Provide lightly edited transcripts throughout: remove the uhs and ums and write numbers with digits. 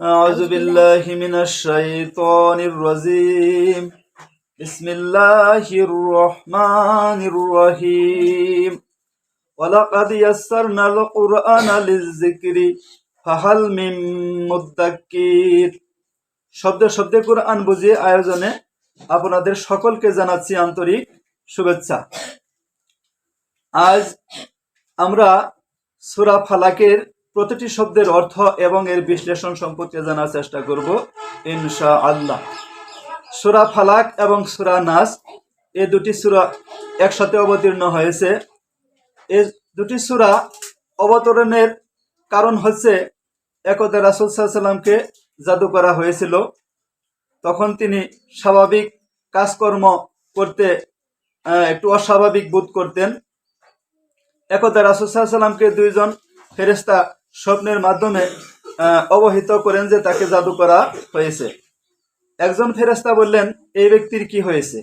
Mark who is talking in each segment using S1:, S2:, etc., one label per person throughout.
S1: أعوذ بالله من الشيطان الرجيم بسم الله الرحمن الرحيم ولقد يسرنا القرآن للذكر فهل من مدكر শব্দে শব্দে কোরআন বুঝিয়ে আয়োজনে আপনাদের সকলকে জানাচ্ছি আন্তরিক শুভেচ্ছা। আজ আমরা সূরা ফালাকের প্রতিটি শব্দের অর্থ এবং এর বিশ্লেষণ সম্পর্কে জানার চেষ্টা করব ইনশাআল্লাহ। সূরা ফালাক এবং সূরা নাস এই দুটি সূরা একসাথে অবতীর্ণ হয়েছে। এই দুটি সূরা অবতরণের কারণ হচ্ছে একদা রাসূল সাল্লাল্লাহু আলাইহি ওয়াসাল্লামকে জাদু করা হয়েছিল। তখন তিনি স্বাভাবিক কাজকর্ম করতে একটু অস্বাভাবিক বোধ করতেন। একদা রাসূল সাল্লাল্লাহু আলাইহি ওয়াসাল্লামকে দুইজন ফেরেশতা স্বপ্নের মাধ্যমে অবহিত করেন যে তাকে জাদু করা হয়েছে। একজন ফেরেশতা বললেন, এই ব্যক্তির কি হয়েছে?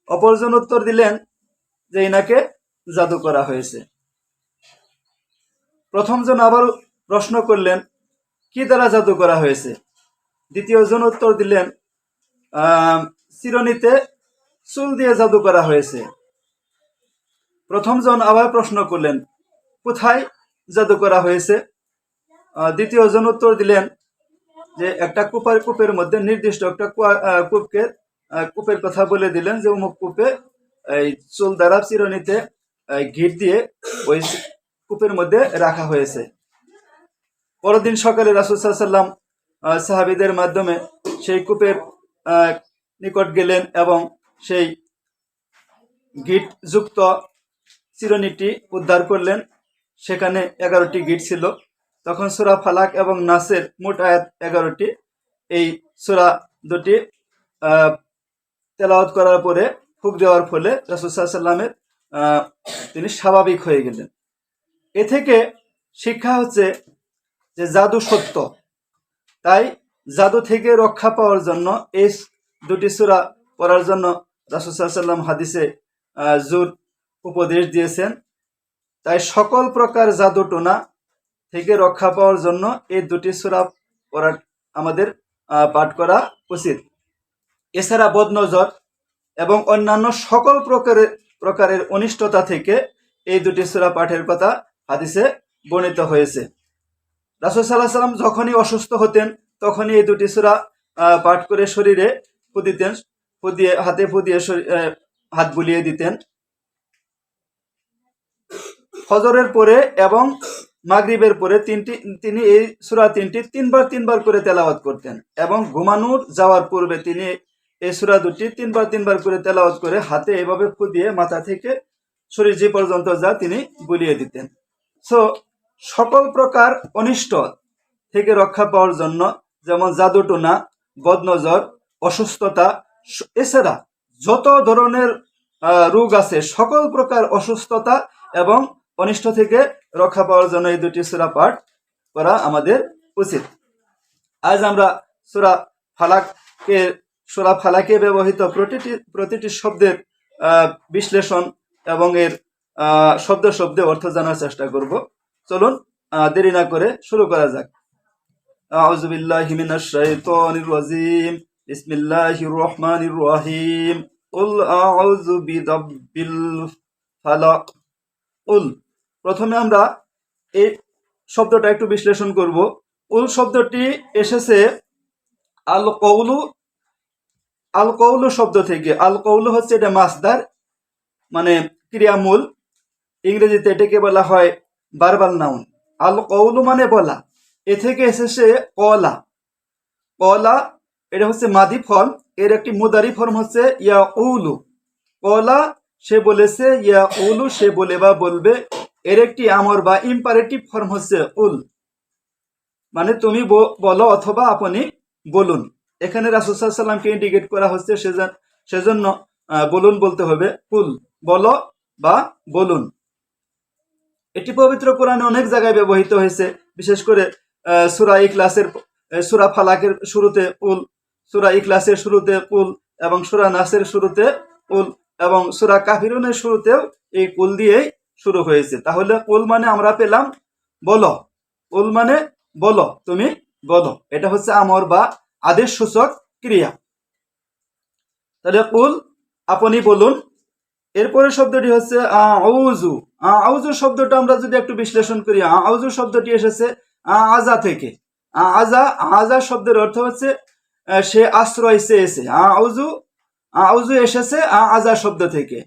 S1: অপরজন উত্তর দিলেন যে ইনাকে জাদু করা হয়েছে। প্রথমজন আবার প্রশ্ন করলেন, কি দ্বারা জাদু করা হয়েছে? দ্বিতীয়জন উত্তর দিলেন, চিরুনিতে চুল দিয়ে জাদু করা হয়েছে। প্রথমজন আবার প্রশ্ন করলেন, কোথায় জাদু করা হয়েছে? দ্বিতীয়জন উত্তর দিলেন যে একটা কূপের মধ্যে, নির্দিষ্ট একটা কূপের কথা বলে দিলেন যে অমুক কূপে এই চুল দ্বারা চিরুনিতে ঘিট দিয়ে ওই কূপের মধ্যে রাখা হয়েছে। পরদিন সকালে রাসূল সাল্লাল্লাহু আলাইহি ওয়াসাল্লাম সাহাবীদের মাধ্যমে সেই কূপের নিকট গেলেন এবং সেই গিট যুক্ত চিরুনিটি উদ্ধার করলেন। সেখানে 11টি গিট ছিল। তখন সূরা ফালাক এবং নাসের মোট আয়াত 11টি। এই সূরা দুটি তেলাওয়াত করার পরে ফুঁক দেওয়ার ফলে রাসূল সাল্লাল্লাহু আলাইহি ওয়াসাল্লামের তিনি স্বাভাবিক হয়ে গেলেন। এ থেকে শিক্ষা হচ্ছে যে জাদু সত্য। তাই জাদু থেকে রক্ষা পাওয়ার জন্য এই দুটি সূরা পড়ার জন্য রাসূল সাল্লাল্লাহু আলাইহি ওয়াসাল্লাম হাদিসে জোর উপদেশ দিয়েছেন। তাই সকল প্রকার জাদু টোনা থেকে রক্ষা পাওয়ার জন্য এই দুটি সূরা পড়া আমাদের পাঠ করা উচিত। এছাড়া বদনজর এবং অন্যান্য সকল প্রকারের অনিষ্টতা থেকে এই দুটি সূরা পাঠের কথা হাদিসে বর্ণিত হয়েছে। রাসূল সাল্লাল্লাহু আলাইহি ওয়াসাল্লাম যখনই অসুস্থ হতেন তখনই এই দুটি সূরা পাঠ করে শরীরে হাতে ফু দিয়ে হাত বুলিয়ে দিতেন। ফজরের পরে এবং মাগরিবের পরে তিনি এই সূরা তিনটি তিনবার করে তেলাওয়াত করতেন এবং ঘুমানোর যাওয়ার পূর্বে তিনি এই সূরা দুটি তিনবার করে তেলাওয়াত করে হাতে এভাবে ফু দিয়ে মাথা থেকে শরীর যে পর্যন্ত যা তিনি বুলিয়ে দিতেন। সকল প্রকার অনিষ্ট থেকে রক্ষা পাওয়ার জন্য, যেমন জাদুটোনা, বদনজর, অসুস্থতা, এছাড়া যত ধরনের রোগ আছে সকল প্রকার অসুস্থতা এবং অনিষ্ট থেকে রক্ষা পাওয়ার জন্য এই দুটি সূরা পাঠ করা আমাদের উচিত। আজ আমরা সূরা ফালাকে ব্যবহৃত প্রতিটি শব্দের বিশ্লেষণ এবং এর শব্দে অর্থ জানার চেষ্টা করব। চলুন দেরি না করে শুরু করা যাক। আউযু বিল্লাহি মিনাশ শাইতানির রাজীম বিসমিল্লাহির রহমানির রহিম কুল আউযু বিরাব্বিল ফালাক। উল, প্রথমে আমরা এই শব্দটা একটু বিশ্লেষণ করব। উল শব্দটি এসেছে আল কওলু শব্দ থেকে। আল কওলু হচ্ছে এটা মাসদার, মানে ক্রিয়ামূল। ইংরেজিতে এটাকে বলা হয় ভার্বাল নাউন। আল কওলু মানে বলা। এ থেকে এসেছে কলা। এটা হচ্ছে মাদি ফর্ম। এর একটি মুদারি ফর্ম হচ্ছে ইয়াউলু। কলা সে বলেছে, ইয়াউলু সে বলে বা বলবে। এর একটি আমর বা ইম্পারেটিভ ফর্ম হচ্ছে উল, মানে তুমি বলো অথবা আপনি বলুন। এখানে রাসূল সাল্লাল্লাহু আলাইহি ওয়াসাল্লামকে ইন্ডিকেট করা হচ্ছে, সেজন্য বলুন বলতে হবে। কুল বলো বা বলুন। এটি পবিত্র কোরআনে অনেক জায়গায় ব্যবহৃত হয়েছে, বিশেষ করে সূরা ফালাকের শুরুতে উল, সূরা ইখলাসের শুরুতে উল এবং সূরা নাসের শুরুতে উল এবং সূরা কাফিরুনের শুরুতেও এই কুল দিয়েই শুরু হয়েছে। তাহলে কুল মানে আমরা পেলাম বলো, উল মানে বলো, তুমি বলো, এটা হচ্ছে আমর বা আদেশ সূচক ক্রিয়া। তাহলে কুল, আপনি বলুন। এরপরে শব্দটি হচ্ছে আউযু। আউযু শব্দটা আমরা যদি একটু বিশ্লেষণ করি, আউযু শব্দটি এসেছে আজা থেকে। আজা, আজা শব্দের অর্থ হচ্ছে সে আশ্রয় চেয়েছে। আউযু, আউযু এসেছে আজা শব্দ থেকে।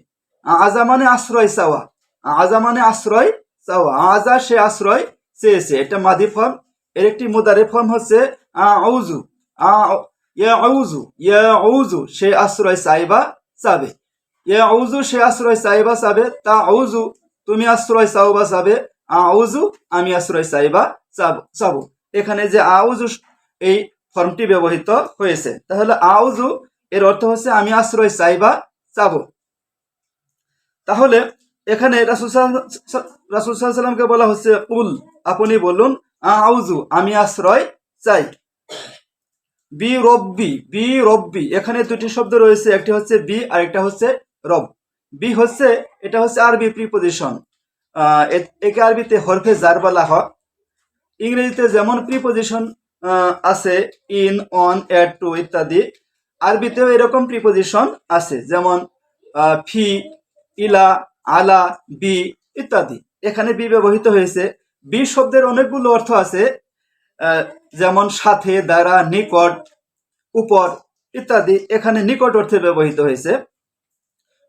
S1: আজা মানে আশ্রয় চাওয়া, আজা মানে আশ্রয় চাওয়া। আজা সে আশ্রয় চেয়েছে, এটা মাদি ফর্ম। এর একটি মুদারে ফর্ম হচ্ছে আউযু। ইয়াউযু, ইয়াউযু সে আশ্রয় চাইবা চাবে। ইয়াউযু সে আশ্রয় চাইবা চাবে, তা আউযু তুমি আশ্রয় চাও বা চাবে, আউযু আমি আশ্রয় চাইবা চাবো। এখানে যে আউযু এই ফর্মটি ব্যবহৃত হয়েছে, তাহলে আউযু এর অর্থ হচ্ছে আমি আশ্রয় চাইবা চাবো। তাহলে এখানে রাসূল সাল্লাল্লাহু আলাইহি সাল্লামকে বলা হচ্ছে কুল, আপনি বলুন আউযু আমি আশ্রয় চাই। বি রব্বি, বি রব্বি, এখানে দুটি শব্দ রয়েছে, একটি হচ্ছে বি আর একটা হচ্ছে রব। বি হচ্ছে, এটা হচ্ছে আরবি প্রিপোজিশন, একে আরবিতে হরফে জার বলা হয়। ইংরেজিতে যেমন প্রিপোজিশন আছে ইন, অন, এট, টু ইত্যাদি, আরবিতেও এরকম প্রিপোজিশন আছে, যেমন ফি, ইলা, আলা, বি ইত্যাদি। এখানে বি ব্যবহৃত হয়েছে। বি শব্দের অনেকগুলো অর্থ আছে, যেমন সাথে, দ্বারা, নিকট, উপর ইত্যাদি। এখানে নিকট অর্থে ব্যবহৃত হয়েছে।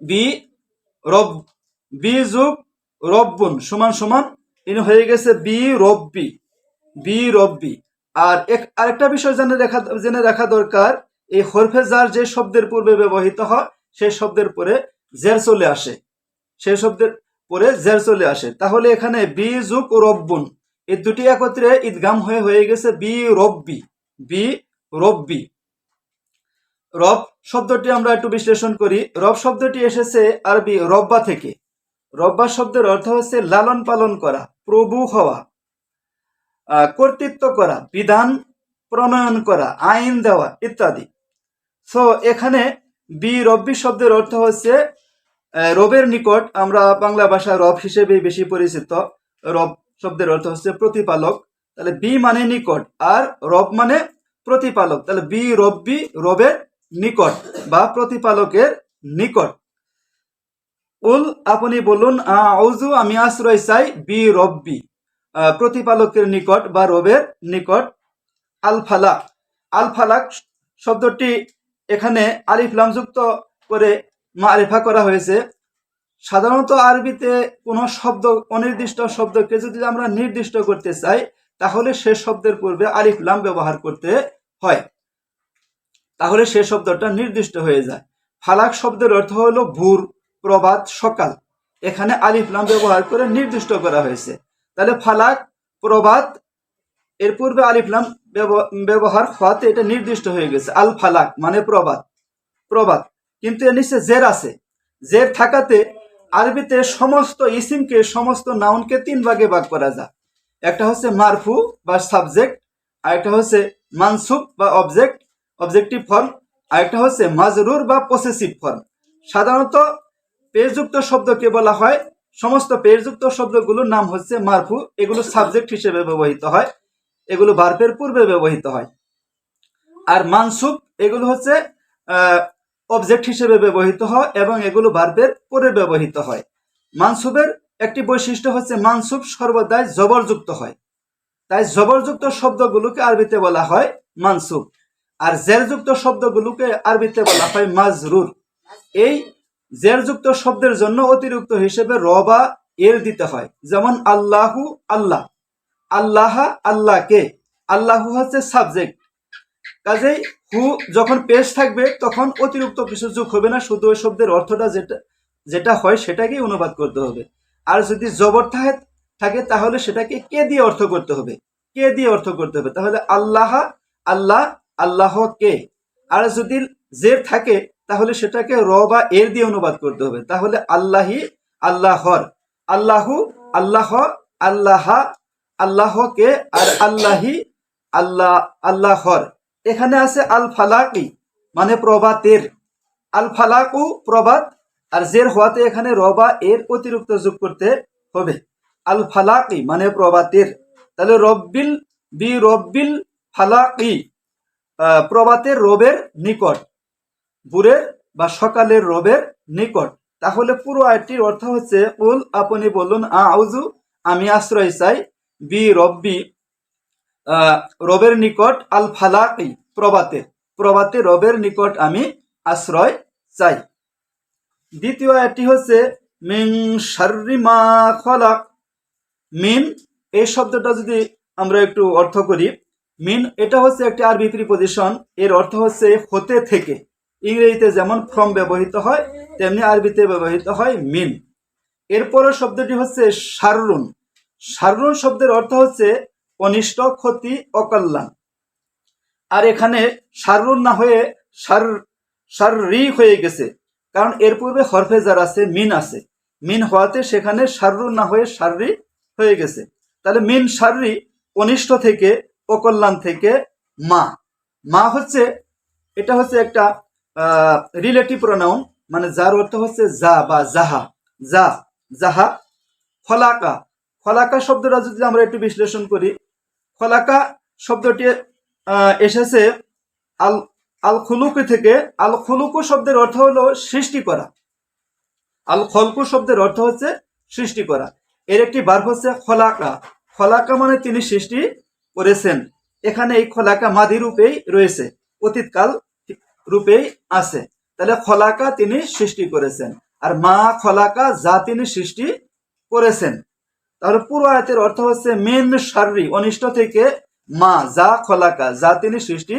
S1: বি রব, বি যুগ রব্বুন সমান সমান ইন হয়ে গেছে বি রব্বি, বি রব্বি। আর আরেকটা বিষয় জেনে রাখা দরকার, এই হরফে জার যে শব্দের পূর্বে ব্যবহৃত হয় সেই শব্দের পরে জের চলে আসে, সেই শব্দের পরে জের চলে আসে। তাহলে এখানে বি যুগ রব্বুন এই দুটি একত্রে ঈদগাম হয়ে গেছে বি রব্বি, বি রব্বি। রব শব্দটি আমরা একটু বিশ্লেষণ করি। রব শব্দটি এসেছে আরবি রব্বা থেকে। রব্বা শব্দের অর্থ হচ্ছে লালন পালন করা, প্রভু হওয়া, কর্তৃত্ব করা, বিধান প্রণয়ন করা, আইন দেওয়া ইত্যাদি। সো এখানে বি রব্বি শব্দের অর্থ হচ্ছে রবের নিকট, আমরা বাংলা ভাষায় রব হিসেবে বেশি পরিচিত। রব শব্দের অর্থ হচ্ছে প্রতিপালক। তাহলে বি মানে নিকট আর রব মানে প্রতিপালক, তাহলে বি রব্বি রবের নিকট বা প্রতিপালকের নিকট। উল, আপনি বলুন আউযু আমি আশ্রয় চাই বি রব্বি প্রতিপালকের নিকট বা রবের নিকট। আল ফালাক, আল ফালাক শব্দটি এখানে আলিফ লাম যুক্ত করে মারিফা করা হয়েছে। সাধারণত আরবিতে কোনো শব্দ, অনির্দিষ্ট শব্দকে যদি আমরা নির্দিষ্ট করতে চাই তাহলে সে শব্দের পূর্বে আলিফ লাম ব্যবহার করতে হয়, তাহলে সে শব্দটা নির্দিষ্ট হয়ে যায়। ফালাক শব্দের অর্থ হলো ভোর, প্রভাত, সকাল। এখানে আলিফ লাম ব্যবহার করে নির্দিষ্ট করা হয়েছে। তাহলে ফালাক, প্রভাত, এর পূর্বে আলিফ লাম ব্যবহার হওয়াতে এটা নির্দিষ্ট হয়ে গেছে। আল ফালাক মানে প্রভাত, প্রভাত। কিন্তু এর নিচে জের আছে, জের থাকাতে আরবিতে সমস্ত ইসিমকে, সমস্ত নাউনকে তিন ভাগে ভাগ করা যায়। একটা হচ্ছে মারফু বা সাবজেক্ট, আরেকটা হচ্ছে মানসুব বা অবজেক্ট, অবজেক্টিভ ফর্ম, আরেকটা হচ্ছে মাজরুর বা পসেসিভ ফর্ম। সাধারণত পেশযুক্ত শব্দকে বলা হয়, সমস্ত পেশযুক্ত শব্দগুলোর নাম হচ্ছে মারফু, এগুলো সাবজেক্ট হিসেবে ব্যবহৃত হয়, এগুলো ভার্বের পূর্বে ব্যবহৃত হয়। আর মানসুব এগুলো হচ্ছে অবজেক্ট হিসেবে ব্যবহৃত হয় এবং এগুলো ভার্বের পরে ব্যবহৃত হয়। মানসুবের একটি বৈশিষ্ট্য হচ্ছে মানসুব সর্বদাই জবরযুক্ত হয়, তাই জবরযুক্ত শব্দগুলোকে আরবিতে বলা হয় মানসুব, আর জেরযুক্ত শব্দগুলোকে আরবিতে বলা হয় মাজরুর। এই জেরযুক্ত শব্দের জন্য অতিরিক্ত হিসেবে র বা এর দিতে হয়, যেমন আল্লাহু আল্লাহ, আল্লাহ আল্লাহকে, আল্লাহু হচ্ছে সাবজেক্ট, কাজেই হু যখন পেশ থাকবে তখন অতিরিক্ত কিছু যোগ হবে না, শুধু ওই শব্দের অর্থটা যেটা হয় সেটাকেই অনুবাদ করতে হবে। আর যদি জবর থাকে তাহলে সেটাকে কে দিয়ে অর্থ করতে হবে, কে দিয়ে অর্থ করতে হবে। তাহলে আল্লাহ, আল্লাহ, আল্লাহ কে। আর যদি জের থাকে তাহলে সেটাকে র বা এর দিয়ে অনুবাদ করতে হবে। তাহলে আল্লাহি, আল্লাহর, আল্লাহু, আল্লাহ, আল্লাহ, আল্লাহকে, আর আল্লাহি, আল্লাহ, আল্লাহর। এখানে আছে আল ফালাকি মানে প্রভাতের, আল ফালাকু প্রভাত, আর জের হওয়াতে এখানে রবা এর অতিরিক্ত যোগ করতে হবে। আল ফালাকি মানে প্রভাতের। তাহলে রব্বিল, বি রব্বিল ফালাকি, প্রভাতের রবের নিকট, ভোরের বা সকালের রবের নিকট। তাহলে পুরো আয়াতটির অর্থ হচ্ছে, কুল আপনি বলুন, আউযু আমি আশ্রয় চাই, বি রব্বি রবের নিকট, আল ফালাকি প্রভাতে রবের নিকট আমি আশ্রয় চাই। দ্বিতীয় আয়াতটি হচ্ছে মিন শাররি মা খলাক। মিন এই শব্দটা যদি আমরা একটু অর্থ করি, মিন এটা হচ্ছে একটি আরবি প্রিপজিশন, এর অর্থ হচ্ছে হতে থেকে। ইংরেজিতে যেমন ফ্রম ব্যবহৃত হয় তেমনি আরবিতে ব্যবহৃত হয় মিন। এরপরের শব্দটি হচ্ছে শাররুন। শাররুন শব্দের অর্থ হচ্ছে অনিষ্ট, ক্ষতি, অকল্যাণ। আর এখানে শাররুন না হয়ে শাররি হয়ে গেছে, কারণ এর পূর্বে হরফে জার আছে, মিন আছে। মিন হওয়াতে সেখানে শাররুন না হয়ে শাররি হয়ে গেছে। তাহলে মিন শাররি অনিষ্ট থেকে, অকল্যাণ থেকে। মা হচ্ছে, এটা হচ্ছে একটা রিলেটিভ প্রোনাউন, মানে যার অর্থ হচ্ছে যা বা যাহা। যাহা খলাকা শব্দটা যদি আমরা একটু বিশ্লেষণ করি, খলাকা শব্দটি এসেছে আল আল খুলুকু থেকে। আল খুলুকু শব্দের অর্থ হলো সৃষ্টি করা। আল খলকু শব্দের অর্থ হচ্ছে সৃষ্টি করা। এর একটি ভার্ব হচ্ছে খলাকা মানে তিনি সৃষ্টি করেছেন। এখানে এই খলাকা মাদি রূপেই রয়েছে, অতীতকাল রূপেই আছে। তাহলে খলাকা তিনি সৃষ্টি করেছেন, আর মা খলাকা যা তিনি সৃষ্টি করেছেন। তাহলে পুরো আয়াতের অর্থ হচ্ছে মিন শাররি অনিষ্ট থেকে, মা যা খলাকা যা তিনি সৃষ্টি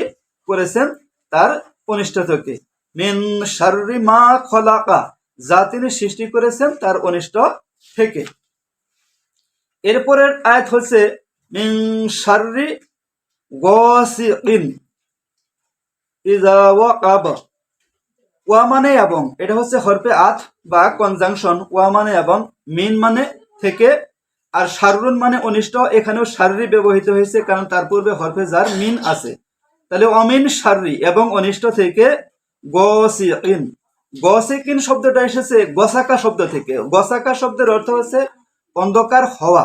S1: করেছেন তার অনিষ্ট থেকে। মিন শাররি মা খলাকা যা তিনি সৃষ্টি করেছেন তার অনিষ্ট থেকে। এরপরের আয়াত হচ্ছে মিন শাররি গাসিকিন ইযা ওয়াকাব। ওয়া মানে এবং, এটা হচ্ছে হরফে আত বা কনজাংশন। ওয়া মানে এবং, মিন মানে থেকে, আর শাররুন মানে অনিষ্ট। এখানেও শাররি ব্যবহৃত হয়েছে কারণ তার পূর্বে হরফে জার মিন আছে। তাহলে অমিন শাররি এবং অনিষ্ট থেকে, গসিকিন শব্দটা এসেছে গসাকা শব্দ থেকে। গসাকা শব্দের অর্থ হচ্ছে অন্ধকার হওয়া,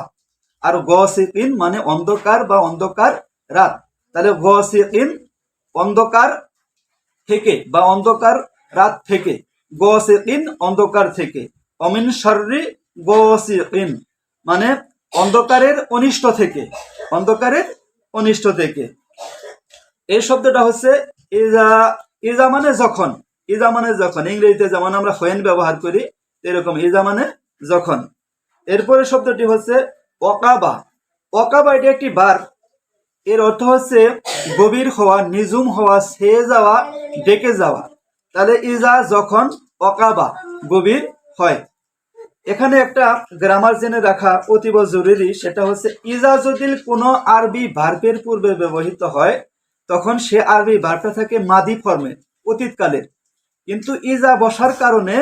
S1: আর গসিকিন মানে অন্ধকার বা অন্ধকার রাত। তাহলে গসিকিন অন্ধকার থেকে বা অন্ধকার রাত থেকে, গসিকিন অন্ধকার থেকে। অমিন শাররি গসিকিন মানে অন্ধকারের অনিষ্ট থেকে, অন্ধকারের অনিষ্ট থেকে। এই শব্দটা হচ্ছে ইজা মানে যখন। ইজা মানে যখন, ইংরেজিতে যেমন আমরা হোয়েন ব্যবহার করি এরকম ইজা মানে যখন। এরপরে শব্দটি হচ্ছে অকাবা। এটা একটি ভার্ব, এর অর্থ হচ্ছে গভীর হওয়া, নিজুম হওয়া, ছেয়ে যাওয়া, ডেকে যাওয়া। তাহলে ইজা যখন অকাবা গভীর হয়। এখানে একটা গ্রামার জেনে রাখা অতীব জরুরি, সেটা হচ্ছে ইজা যদি কোনো আরবি ভার্বের পূর্বে ব্যবহৃত হয় তখন সে আরবি ভার্বটা থাকে মাদি ফর্মে, অতীতকালের। কিন্তু ইজা বসার কারণে,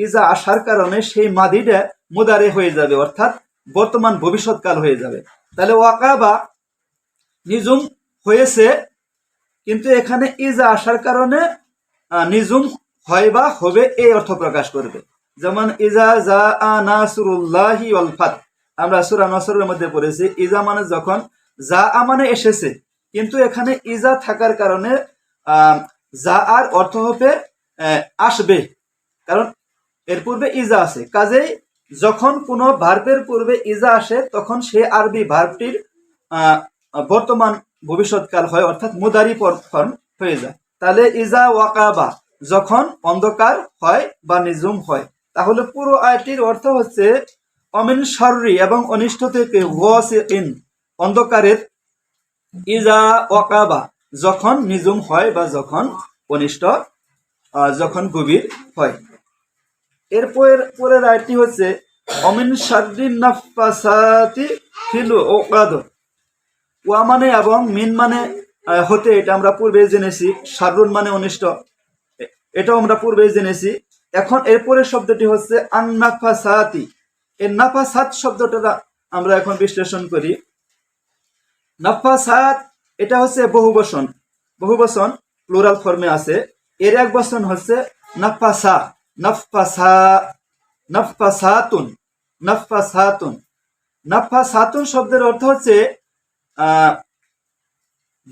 S1: ইজা আসার কারণে সেই মাদিটা মুদারে হয়ে যাবে, অর্থাৎ বর্তমান ভবিষ্যৎকাল হয়ে যাবে। তাহলে ওয়াকাবা নিজুম হয়েছে, কিন্তু এখানে ইজা আসার কারণে নিজুম হয় বা হবে এই অর্থ প্রকাশ করবে। যেমন ইজা জা নাসরুল্লাহি ওয়াল ফাত, আমরা সূরা নসরের মধ্যে পড়েছি। ইজা মানে যখন, যা মানে এসেছে, কিন্তু এখানে ইজা থাকার কারণে যা আর অর্থ হবে আসবে, কারণ এর পূর্বে ইজা আছে। কাজেই যখন কোনো ভার্বের পূর্বে ইজা আসে তখন সে আরবি ভার্বটির বর্তমান ভবিষ্যৎকাল হয়, অর্থাৎ মুদারি ফর্ম হয়ে যায়। তাহলে ইজা ওয়াকাবা যখন অন্ধকার হয় বা নিজুম হয়। তাহলে পুরো আয়াতটির অর্থ হচ্ছে অমিন শাররি এবং অনিষ্ট থেকে, ওয়াসিকিন অন্ধকারের, ইজা ওয়াকাবা যখন নিজুম হয় বা যখন অনিষ্ট, যখন গভীর হয়। পরের আয়াতটি হচ্ছে অমিন শাররি নাফাসাতি ফিল উকাদ। ওয়া মানে এবং, মিন মানে হতে, এটা আমরা পূর্বে জেনেছি। শাররুন মানে অনিষ্ট, এটাও আমরা পূর্বে জেনেছি। এখন এরপরের শব্দটি হচ্ছে আন্নাফাসাতি। এই নাফাসাত শব্দটা আমরা এখন বিশ্লেষণ করি। নাফাসাত এটা হচ্ছে বহুবচন প্লুরাল ফর্মে আছে। এর এক বচন হচ্ছে নাফাসা, নাফাসাতুন শব্দের অর্থ হচ্ছে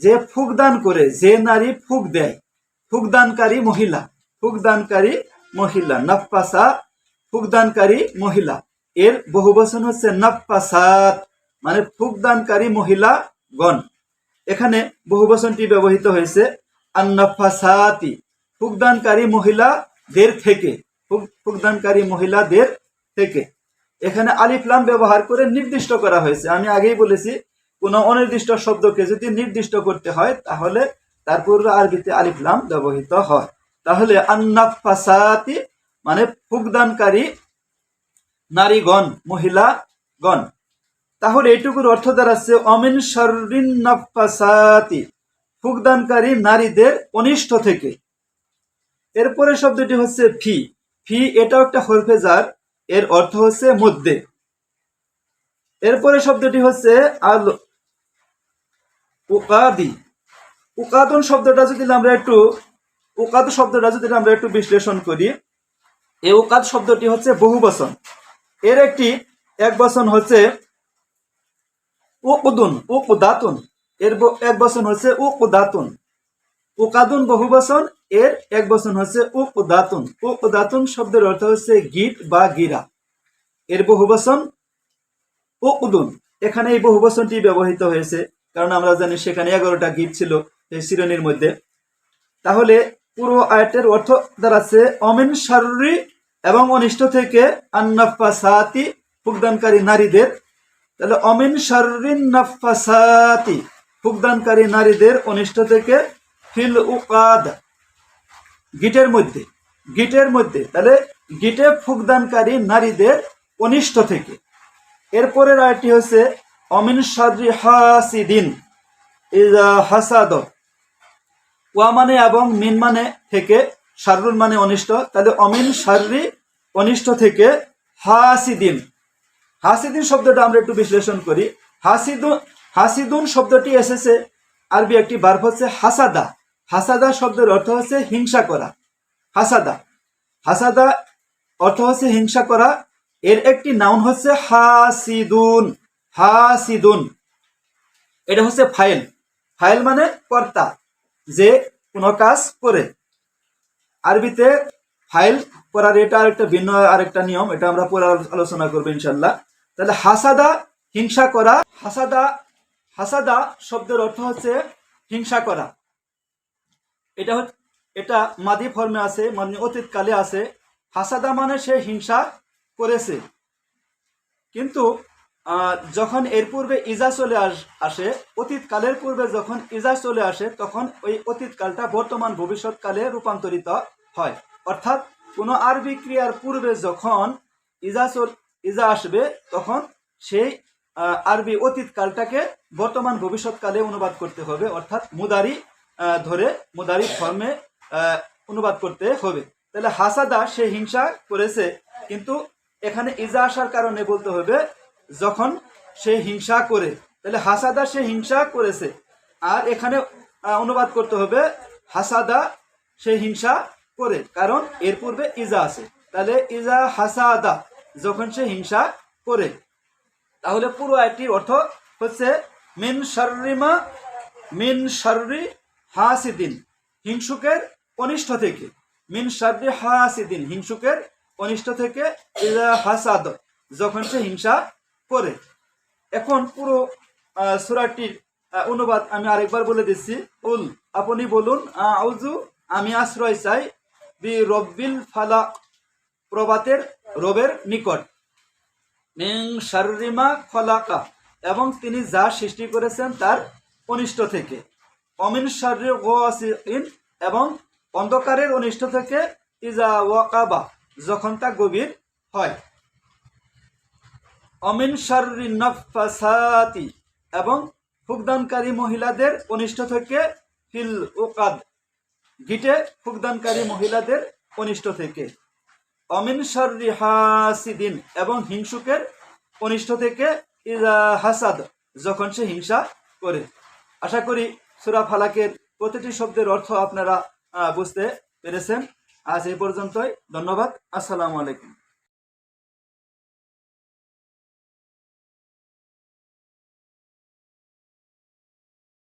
S1: যে ফুকদান করে, যে নারী ফুক দেয়, ফুকদানকারী মহিলা, ফুকদানকারী মহিলা, নাফাসা ফুকদানকারী মহিলা, এর বহুবচন হচ্ছে নাফাসাত, মানে ফুকদানকারী মহিলা গণ। এখানে বহুবচনটি ব্যবহৃত হয়েছে আন্নাফাসাতি, ফুকদানকারী মহিলাদের থেকে, ফুকদানকারী মহিলাদের থেকে। এখানে আলিফ লাম ব্যবহার করে নির্দিষ্ট করা হয়েছে। আমি আগেই বলেছি কোন অনির্দিষ্ট শব্দকে যদি নির্দিষ্ট করতে হয় তাহলে তার পূর্বে আরবিতে আলিফ লাম ব্যবহৃত হয়। তাহলে আন্নাফাসাতি মানে ফুকদানকারী নারীগণ, মহিলাগণ। তাহলে এইটুকুর অর্থ দাঁড়াচ্ছে অমিন শাররিন নাফাসাতি, ফুকদানকারী নারীদের অনিষ্ট থেকে। এরপরে শব্দটি হচ্ছে ফি। ফি এটাও একটা হরফে জার, এর অর্থ হচ্ছে মধ্যে। এরপরে শব্দটি হচ্ছে আল উকাদি। উকাদন শব্দটা যদি আমরা একটু, উকাদ শব্দটা যদি আমরা একটু বিশ্লেষণ করি, এই উকাদ শব্দটি হচ্ছে বহুবচন। এর একটি এক বচন হচ্ছে উকদুন, উকদাতুন, এর এক বচন হচ্ছে উকদাতুন। উকাদুন বহুবচন, এর এক বচন হচ্ছে উকদাতুন। উকদাতুন শব্দের অর্থ হচ্ছে গিট বা গিরা, এর বহুবচন উকদুন। এখানে এই বহুবচনটি ব্যবহৃত হয়েছে কারণ আমরা জানি সেখানে 11টা গিট ছিল এই শিরোনির মধ্যে। তাহলে পুরো আয়াতের অর্থ দাঁড়াচ্ছে অমিন শাররি এবং অনিষ্ট থেকে, আন্নাফাসাতি ফুকদানকারী নারীদের। তাহলে অমিন শাররিন নাফাসাতি ফুকদানকারী নারীদের অনিষ্ট থেকে, ফিল উকাদ গিটের মধ্যে, গিটের মধ্যে। তাহলে গিটে ফুকদানকারী নারীদের অনিষ্ট থেকে। এরপরের আয়াতটি হচ্ছে অমিন শাররি হাসিদিন ইযা হাসাদ। ওয়া মানে এবং মিন মানে থেকে, শাররুন মানে অনিষ্ট। তাহলে অমিন শাররি অনিষ্ট থেকে, হাসিদিন। হাসিদিন শব্দটা আমরা একটু বিশ্লেষণ করি। হাসিদুন শব্দটি এসেছে আরবি একটি ভার্ব হচ্ছে হাসাদা। হাসাদা শব্দের অর্থ হচ্ছে হিংসা করা। হাসাদা, হাসাদা অর্থ হচ্ছে হিংসা করা। এর একটি নাউন হচ্ছে হাসিদুন। হাসিদুন এটা হচ্ছে ফাইল। ফাইল মানে কর্তা, যে কোনো কাজ করে। আরবিতে ফাইল করার এটা আরেকটা ভিন্ন আরেকটা নিয়ম, এটা আমরা পরে আলোচনা করবো ইনশাল্লাহ। তাহলে হাসাদা হিংসা করা। হাসাদা, হাসাদা শব্দের অর্থ হচ্ছে হিংসা করা। এটা মাদি ফর্মে আছে, মানে অতীত কালে আছে। হাসাদা মানে সে হিংসা করেছে। কিন্তু যখন এর পূর্বে ইজা চলে আসে, অতীত কালের পূর্বে যখন ইজা চলে আসে তখন ওই অতীত কালটা বর্তমান ভবিষ্যৎ কালে রূপান্তরিত হয়। অর্থাৎ কোন আরবি ক্রিয়ার পূর্বে যখন ইজা আসবে তখন সেই আরবি অতীত কালটাকে বর্তমান ভবিষ্যৎ কালে অনুবাদ করতে হবে, অর্থাৎ মুদারি ধরে মুদারি ফর্মে অনুবাদ করতে হবে। তাহলে হাসাদা সে হিংসা করেছে, কিন্তু এখানে ইজা আসার কারণে বলতে হবে যখন সে হিংসা করে। তাহলে হাসাদা সে হিংসা করেছে, আর এখানে অনুবাদ করতে হবে হাসাদা সে হিংসা করে, কারণ এর পূর্বে ইজা আছে। তাহলে ইজা হাসাদা যখন সে হিংসা করে। তাহলে পুরো আয়াতটির অর্থ হচ্ছে মিন শাররি হাসিদিন, হিংসুকের অনিষ্ট থেকে। মিন শাররি হাসিদিন, হিংসুকের অনিষ্ট থেকে, ইজা হাসাদ যখন সে হিংসা করে। এখন পুরো সূরাটির অনুবাদ আমি আরেকবার বলে দিচ্ছি। উল, আপনি বলুন, আউযু আমি আশ্রয় চাই, বি রব্বিল ফালাক প্রভাতের রবের নিকট, মিন শাররি মা খলাকা এবং তিনি যা সৃষ্টি করেছেন তার অনিষ্ট থেকে, অমিন শাররি গাসিকিন এবং অন্ধকারের অনিষ্ট থেকে, ইজা ওয়াকাবা যখন তা গভীর হয়, অমিন শাররি নাফাসাতি এবং ফুকদানকারী মহিলাদের অনিষ্ট থেকে, ফিল উকাদ গিটে ফুকদানকারী মহিলাদের অনিষ্ট থেকে, অমিন শাররি হাসিদিন এবং হিংসুকের অনিষ্ট থেকে, ইজা হাসাদ যখন সে হিংসা করে। আশা করি সূরা ফালাকের প্রতিটি শব্দের অর্থ আপনারা বুঝতে পেরেছেন। আজ এই পর্যন্তই। ধন্যবাদ। আসসালামু আলাইকুম।